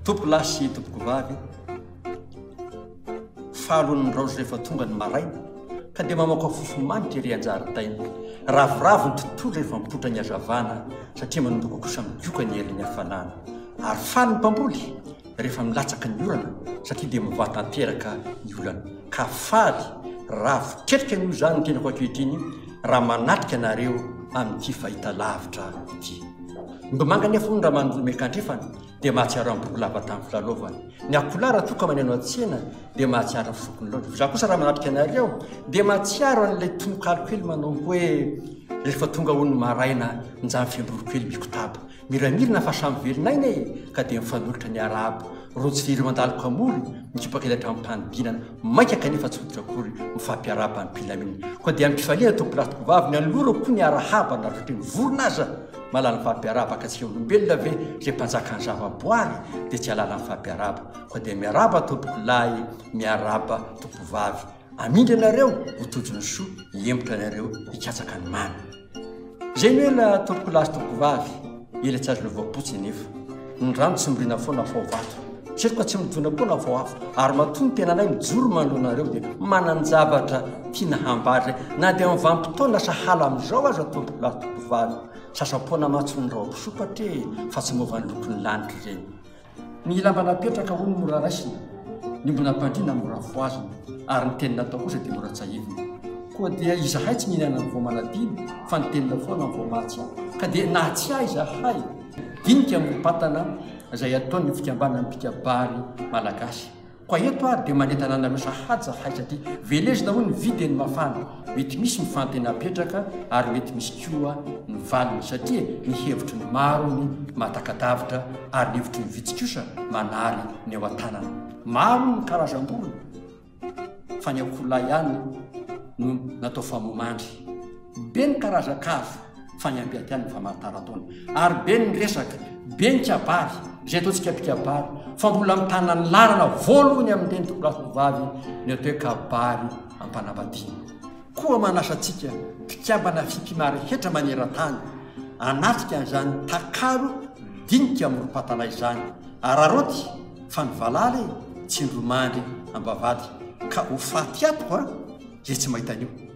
tompoko lahy sy tompoko vavy fahalon'ny raozy rehefa tonga ny maraina ka dia mamoaka fofomanitra ery anjary-taina ravoravo ny tontolo rehefa mipotra ny azavana satria manomboka kosa mikoka ny herin'ny hafanana ary faly ny mpamboly rehefa milatsaka ny orana satria dia mivatanteraka ny olana ka faly ravo ketrika n'io zany ny tenako ankehitriny raha manatrika anareo amin'ity fahita lavitra ity mba mangany afony raha manolo mekandrefana dia mahatsiaro ambory lava tamin'ny filalaovana ny akolara toka maneno an-tsena dia mahatsiaro fokony loatra za kosa raha manatrika anareo dia mahatsiaro an'ilay tonokalokely manao hoe rehefa tonga ho ny maraina njany fiamborokely mikotaba miramirina fa samy velinaina e ka dia mifanolotra ny arabo rojo firy mandaloko amory mikipakelatra amin'ny-panidinana mainka kanefa tsy hoditra akory mifampiaraba ny pilamina koa dia am'mpifaliana tompolatiko vavy ny alora koa ny arahaba na rotra ny vorona aza malala ny fampiaraba ka tsy olombelona ve zay mpanjaka ny zavaboary dia tsy alala ny fampiaraba koa dia miaraba tompoko lahy miaraba tompo vavy amindry anareo hotojony soa iemotra anareo hikatsaka ny mamy zay ny ela tompoko lahy sy tompoko vavy ela tsy azo levoapotsy nefa ny rano tsy mirina foana fao vato setroka tsy midona koa na fao hafa ary matony tena anay mijoro manoloanareo dia mananjavatra tiana hambary na dia mivampotoana sahala amin'izao aza tompoko lahy tompoko vavy sasapoana matsony rao sopatre fa tsy mova ny lokony lanitra ireny ny lamba napetraka ho ny mora raisina ny mbona mpandrina mora foazina ary ny tenina atao kosa dia mora tsahivina koa dia izahay tsy mihinana ny voamanadiny fa ny tenina foana ny voamatsy ka dia na tsy ahy izahay dinika mopatana izay ataony fikambana ny pikabary malagasy koa eto ary dia manentana anareo sahady zahay satria velezina ho ny vidy ny mafana mety misy mifantena apetraka ary mety misy koa ny valiny satria ny hevitry ny maro ny mahatakadavitra ary ny hevitry ny vitsikosa manary ny ao an-tanana maro ny karazam-bola fa ny akola ihany no natao famomandry be ny karazan-kazo fa ny ambiaty ihany ny famaritaran-taona ary be ny resaka be ny kabary zay ataontsika pikabary fa mbola mitana ny larana voalohany amin'ireny tompolahy vavy ny atao hoe kabary ampanambadiana koa manasantsika pikambana fipimary hetra maneran-tany anatrika an'izany takaro dinika morom-patana izany ary aroty fa ny valaly tsy ndromandry ambavady ka ho faty ato a zay tsy mahita an'io